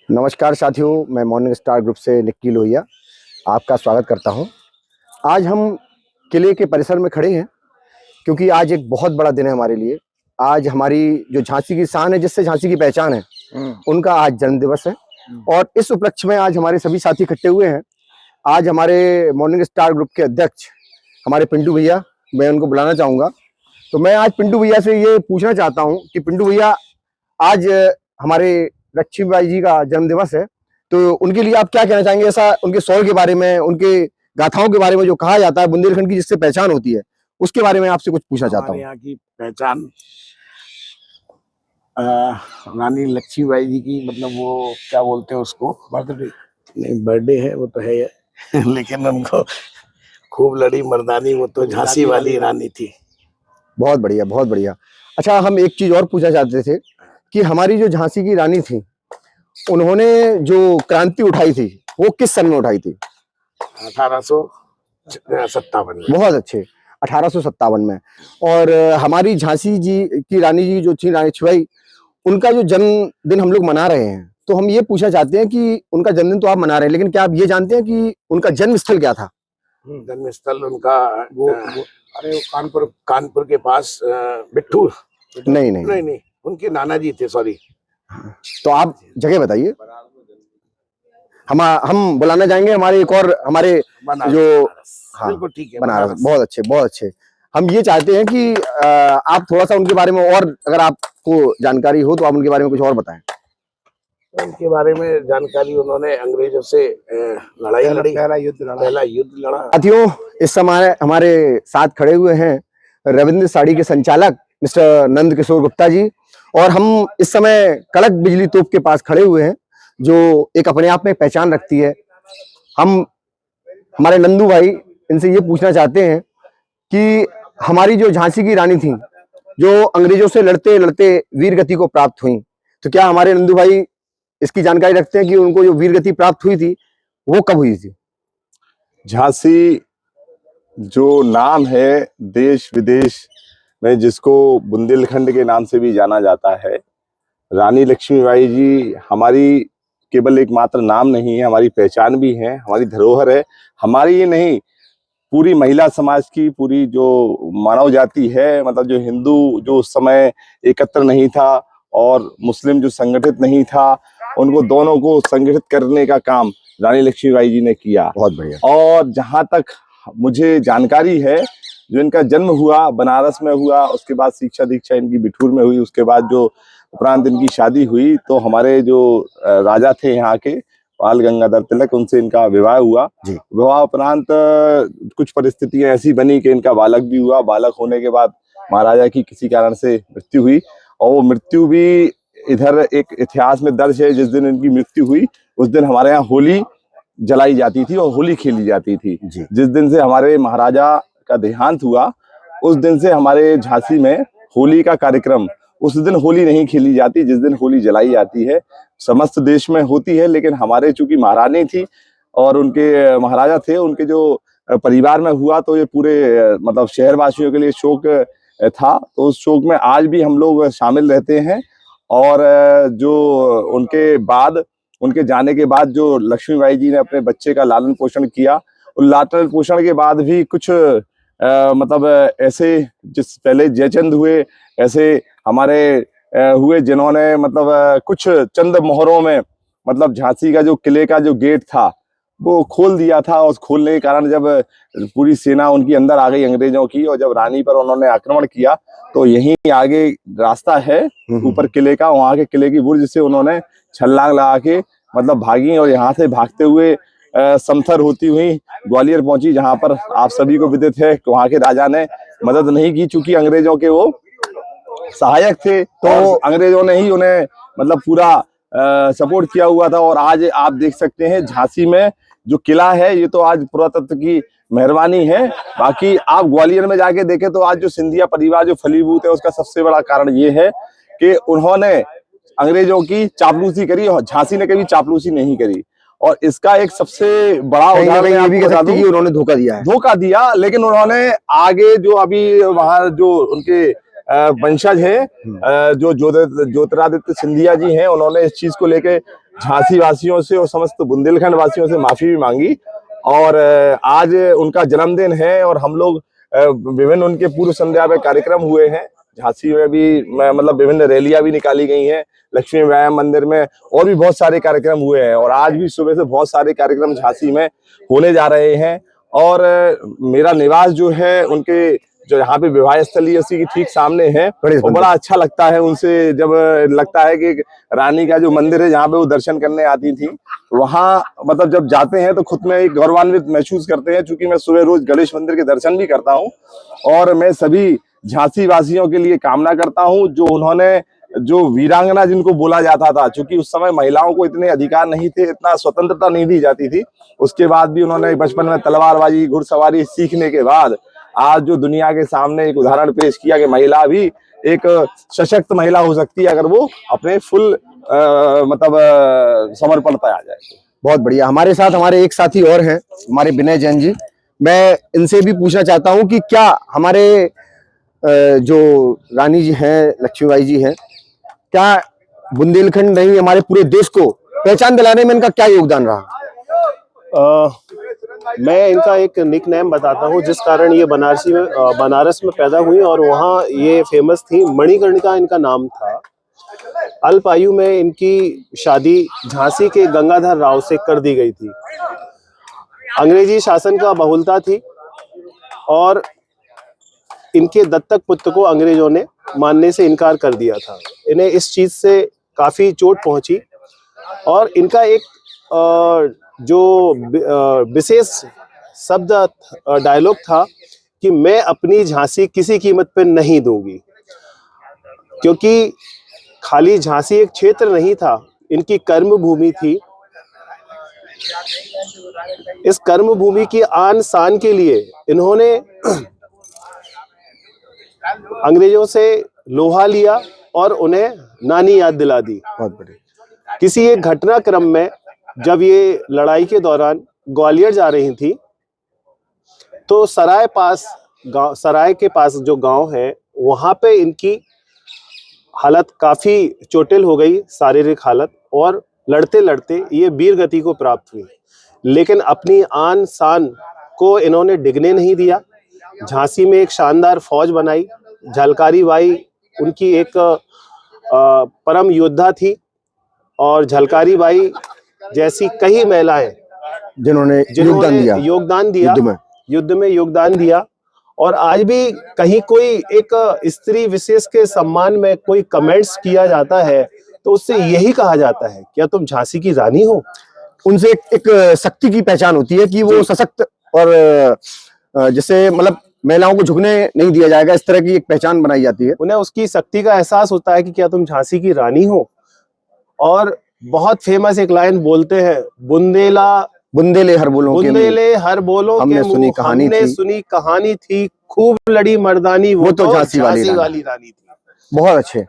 नमस्कार साथियों, मैं मॉर्निंग स्टार ग्रुप से निक्की लोहिया आपका स्वागत करता हूं। आज हम किले के परिसर में खड़े हैं क्योंकि आज एक बहुत बड़ा दिन है हमारे लिए। आज हमारी जो झांसी की शान है, जिससे झांसी की पहचान है, उनका आज जन्म दिवस है और इस उपलक्ष्य में आज हमारे सभी साथी इकट्ठे हुए हैं। आज हमारे मॉर्निंग स्टार ग्रुप के अध्यक्ष हमारे पिंटू भैया, मैं उनको बुलाना चाहूँगा। तो मैं आज पिंटू भैया से ये पूछना चाहता हूँ कि पिंटू भैया, आज हमारे लक्ष्मीबाई जी का जन्म दिवस है, तो उनके लिए आप क्या कहना चाहेंगे? ऐसा उनके शौर्य के बारे में, उनके गाथाओं के बारे में जो कहा जाता है, बुंदेलखंड की जिससे पहचान होती है, उसके बारे में आपसे कुछ पूछना चाहता हूँ। यहाँ की पहचान रानी लक्ष्मीबाई जी की, मतलब वो क्या बोलते हैं उसको, बर्थडे नहीं, बर्थडे है वो तो है लेकिन उनको खूब लड़ी मर्दानी, वो तो झांसी वाली रानी थी। बहुत बढ़िया, बहुत बढ़िया। अच्छा, हम एक चीज और पूछना चाहते थे कि हमारी जो झांसी की रानी थी, उन्होंने जो क्रांति उठाई थी वो किस सन में उठाई थी? 1857 में। बहुत अच्छे, 1857 में। और हमारी झांसी जी की रानी जी जो थी, रानी लक्ष्मीबाई, उनका जो जन्मदिन हम लोग मना रहे हैं, तो हम ये पूछना चाहते हैं कि उनका जन्मदिन तो आप मना रहे हैं, लेकिन क्या आप ये जानते हैं कि उनका जन्म स्थल क्या था? जन्म स्थल उनका वो कानपुर के पास बिट्ठूर। नहीं, उनके नाना जी थे, सॉरी। तो आप जगह बताइए, हम बुलाना चाहेंगे हमारे एक और हमारे जो, हाँ बिल्कुल ठीक है, बनारस। बहुत अच्छे, बहुत अच्छे। हम ये चाहते हैं कि आप थोड़ा सा उनके बारे में, और अगर आपको जानकारी हो तो आप उनके बारे में कुछ और बताएं। उनके बारे में जानकारी, उन्होंने अंग्रेजों से लड़ाई लड़ी, पहला युद्ध लड़ा। साथियों, इस समय हमारे साथ खड़े हुए हैं रविंद्र साड़ी के संचालक मिस्टर नंद किशोर गुप्ता जी, और हम इस समय कड़क बिजली तोप के पास खड़े हुए हैं, जो एक अपने आप में पहचान रखती है। हम हमारे नंदू भाई, इनसे ये पूछना चाहते हैं कि हमारी जो झांसी की रानी थी, जो अंग्रेजों से लड़ते लड़ते वीर गति को प्राप्त हुई, तो क्या हमारे नंदू भाई इसकी जानकारी रखते हैं कि उनको जो वीर गति प्राप्त हुई थी वो कब हुई थी? झांसी जो नाम है देश विदेश में, जिसको बुंदेलखंड के नाम से भी जाना जाता है, रानी लक्ष्मीबाई जी हमारी केवल एकमात्र नाम नहीं है, हमारी पहचान भी है, हमारी धरोहर है। हमारी ये नहीं, पूरी महिला समाज की, पूरी जो मानव जाति है, मतलब जो हिंदू जो उस समय एकत्र नहीं था और मुस्लिम जो संगठित नहीं था, उनको दोनों को संगठित करने का काम रानी लक्ष्मीबाई जी ने किया। बहुत बढ़िया। और जहां तक मुझे जानकारी है, जो इनका जन्म हुआ बनारस में हुआ, उसके बाद शिक्षा दीक्षा इनकी बिठूर में हुई, उसके बाद जो उपरांत इनकी शादी हुई, तो हमारे जो राजा थे यहाँ के, बाल गंगाधर तिलक, उनसे इनका विवाह हुआ। विवाह उपरांत कुछ परिस्थितियां ऐसी बनी कि इनका बालक भी हुआ। बालक होने के बाद महाराजा की किसी कारण से मृत्यु हुई, और वो मृत्यु भी इधर एक इतिहास में दर्ज है। जिस दिन इनकी मृत्यु हुई, उस दिन हमारे यहाँ होली जलाई जाती थी और होली खेली जाती थी। जिस दिन से हमारे महाराजा का देहांत हुआ, उस दिन से हमारे झांसी में होली का कार्यक्रम, उस दिन होली नहीं खेली जाती, जिस दिन होली जलाई जाती है। समस्त देश में होती है, लेकिन हमारे चूंकि महारानी थी और उनके महाराजा थे, उनके जो परिवार में हुआ, तो ये पूरे मतलब शहरवासियों के लिए शोक था। तो उस शोक में आज भी हम लोग शामिल रहते हैं। और जो उनके बाद, उनके जाने के बाद जो लक्ष्मीबाई जी ने अपने बच्चे का लालन पोषण किया, उन लालन पोषण के बाद भी कुछ मतलब ऐसे, जिस पहले जयचंद हुए, ऐसे हमारे हुए, जिन्होंने मतलब कुछ चंद मोहरों में मतलब झांसी का जो किले का जो गेट था वो खोल दिया था। और खोलने के कारण जब पूरी सेना उनकी अंदर आ गई अंग्रेजों की, और जब रानी पर उन्होंने आक्रमण किया, तो यहीं आगे रास्ता है ऊपर किले का, वहां के किले की बुर्ज से उन्होंने छलांग लगा के मतलब भागी, और यहाँ से भागते हुए समथर होती हुई ग्वालियर पहुंची, जहां पर आप सभी को विदित है कि वहां के राजा ने मदद नहीं की, चूंकि अंग्रेजों के वो सहायक थे, तो अंग्रेजों ने ही उन्हें मतलब पूरा सपोर्ट किया हुआ था। और आज आप देख सकते हैं झांसी में जो किला है, ये तो आज पुरातत्व की मेहरबानी है। बाकी आप ग्वालियर में जाके देखें तो आज जो सिंधिया परिवार जो फलीभूत है, उसका सबसे बड़ा कारण ये है कि उन्होंने अंग्रेजों की चापलूसी करी और झांसी ने कभी चापलूसी नहीं करी। और इसका एक सबसे बड़ा उदाहरण ये भी कह सकते हैं कि उन्होंने धोखा दिया, लेकिन उन्होंने आगे जो अभी वहां जो उनके वंशज हैं, जो ज्योतिरादित्य सिंधिया जी हैं, उन्होंने इस चीज को लेके झांसी वासियों से और समस्त बुंदेलखंड वासियों से माफी भी मांगी। और आज उनका जन्मदिन है और हम लोग विभिन्न उनके पूर्व संध्या में कार्यक्रम हुए हैं। झांसी में भी मतलब विभिन्न रैलियां भी निकाली गई हैं, लक्ष्मी व्यायाम मंदिर में और भी बहुत सारे कार्यक्रम हुए हैं। और आज भी सुबह से बहुत सारे कार्यक्रम झांसी में होने जा रहे हैं। और मेरा निवास जो है उनके जो यहाँ पे विवाह स्थली उसी की ठीक सामने है, और बड़ा अच्छा लगता है उनसे जब लगता है कि रानी का जो मंदिर है जहाँ पे वो दर्शन करने आती थी, वहाँ मतलब जब जाते हैं तो खुद में एक गौरवान्वित महसूस करते हैं। क्योंकि मैं सुबह रोज गणेश मंदिर के दर्शन भी करता हूँ और मैं सभी झांसी वासियों के लिए कामना करता हूँ जो उन्होंने जो वीरांगना जिनको बोला जाता था, क्योंकि उस समय महिलाओं को इतने अधिकार नहीं थे, इतना स्वतंत्रता नहीं दी जाती थी, उसके बाद भी उन्होंने बचपन में तलवारबाजी घुड़सवारी सीखने के बाद आज जो दुनिया के सामने एक उदाहरण पेश किया कि महिला भी एक सशक्त महिला हो सकती है अगर वो अपने फुल मतलब समर्पण पे आ जाए। बहुत बढ़िया। हमारे साथ हमारे एक साथी और हैं, हमारे विनय जैन जी। मैं इनसे भी पूछना चाहता हूं कि क्या हमारे जो रानी जी हैं, लक्ष्मीबाई जी हैं, क्या बुंदेलखंड नहीं हमारे पूरे देश को पहचान दिलाने में इनका क्या योगदान रहा? मैं इनका एक निक नेम बताता हूँ जिस कारण ये बनारस में पैदा हुई और वहाँ ये फेमस थी। मणिकर्णिका इनका नाम था। अल्प आयु में इनकी शादी झांसी के गंगाधर राव से कर दी गई थी। अंग्रेजी शासन का बहुलता थी और इनके दत्तक पुत्र को अंग्रेजों ने मानने से इनकार कर दिया था। इन्हें इस चीज से काफी चोट पहुंची और इनका एक जो विशेष शब्द डायलॉग था कि मैं अपनी झांसी किसी कीमत पे नहीं दूंगी, क्योंकि खाली झांसी एक क्षेत्र नहीं था, इनकी कर्म भूमि थी। इस कर्म भूमि की आन शान के लिए इन्होंने अंग्रेजों से लोहा लिया और उन्हें नानी याद दिला दी। बहुत बढ़िया। किसी एक घटनाक्रम में जब ये लड़ाई के दौरान ग्वालियर जा रही थी तो सराय के पास जो गांव है वहां पे इनकी हालत काफी चोटिल हो गई, शारीरिक हालत, और लड़ते लड़ते ये वीर गति को प्राप्त हुई। लेकिन अपनी आन शान को इन्होंने डिगने नहीं दिया। झांसी में एक शानदार फौज बनाई। झलकारी बाई उनकी एक परम योद्धा थी और झलकारी बाई जैसी कई महिलाएं जिन्होंने योगदान दिया युद्ध में योगदान दिया। और आज भी कहीं कोई एक स्त्री विशेष के सम्मान में कोई कमेंट्स किया जाता है तो उससे यही कहा जाता है, क्या तुम झांसी की रानी हो? उनसे एक शक्ति की पहचान होती है कि वो सशक्त और जैसे मतलब महिलाओं को झुकने नहीं दिया जाएगा, इस तरह की एक पहचान बनाई जाती है। उन्हें उसकी शक्ति का एहसास होता है कि क्या तुम झांसी की रानी हो। और बहुत फेमस एक लाइन बोलते हैं, बुंदेले हर बोलों हमने सुनी कहानी थी, खूब लड़ी मर्दानी, वो तो झांसी वाली रानी थी। बहुत अच्छे।